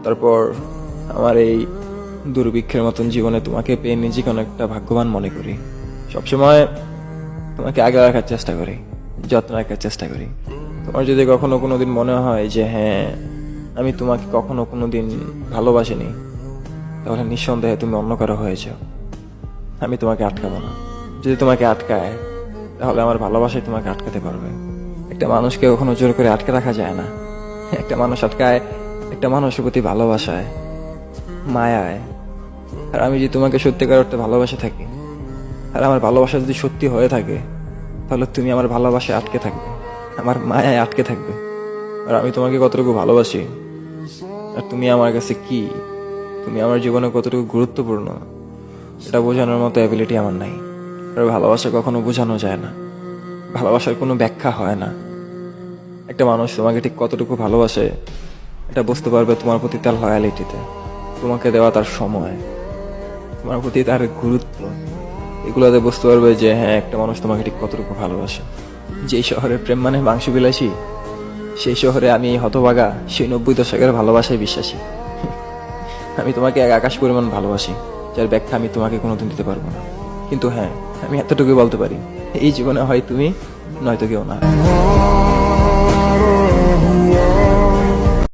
তারপর আমার এই দুর্ভিক্ষের মতন জীবনে তোমাকে পেয়ে নিজেকে অনেকটা ভাগ্যবান মনে করি। সবসময় তোমাকে আগে রাখার চেষ্টা করি, যত্ন রাখার চেষ্টা করি। তোমার যদি কখনো কোনোদিন মনে হয় যে হ্যাঁ আমি তোমাকে কখনো কোনোদিন ভালোবাসিনি, তাহলে নিঃসন্দেহে তুমি অন্য কারো হয়েছো। আমি তোমাকে আটকাবো না। যদি তোমাকে আটকায় তাহলে আমার ভালোবাসায় তোমাকে আটকাতে পারবে। একটা মানুষকে কখনো জোর করে আটকে রাখা যায় না। একটা মানুষ আটকায় একটা মানুষের প্রতি ভালোবাসায়, মায়ায়। আর আমি যদি তোমাকে সত্যিকার অর্থে ভালোবাসে থাকি, আর আমার ভালোবাসা যদি সত্যি হয়ে থাকে, তাহলে তুমি আমার ভালোবাসায় আটকে থাকবে, আমার মায়ায় আটকে থাকবে। আর আমি তোমাকে কতটুকু ভালোবাসি, আর তুমি আমার কাছে কি, তুমি আমার জীবনে কতটুকু গুরুত্বপূর্ণ, এটা বোঝানোর মতো অ্যাবিলিটি আমার নাই। আর ভালোবাসা কখনো বোঝানো যায় না, ভালোবাসার কোনো ব্যাখ্যা হয় না। একটা মানুষ তোমাকে ঠিক কতটুকু ভালোবাসে এটা বুঝতে পারবে তোমার প্রতি তার লয়ালিটিতে, তোমাকে দেওয়া তার সময়, তোমার প্রতি তার গুরুত্ব। এগুলোতে বুঝতে পারবে যে হ্যাঁ একটা মানুষ তোমাকে ঠিক কতটুকু ভালোবাসে। যেই শহরে প্রেম মানে মাংস বিলাসী, সেই শহরে আমি এই হতভাগা সেই 90 দশকের ভালোবাসায় বিশ্বাসী। আমি তোমাকে এক আকাশ পরিমাণ ভালোবাসি, যার ব্যাখ্যা আমি তোমাকে কোনোদিন দিতে পারবো না। কিন্তু হ্যাঁ আমি এতটুকু বলতে পারি, এই জীবনে হয় তুমি, নয়তো কেউ না।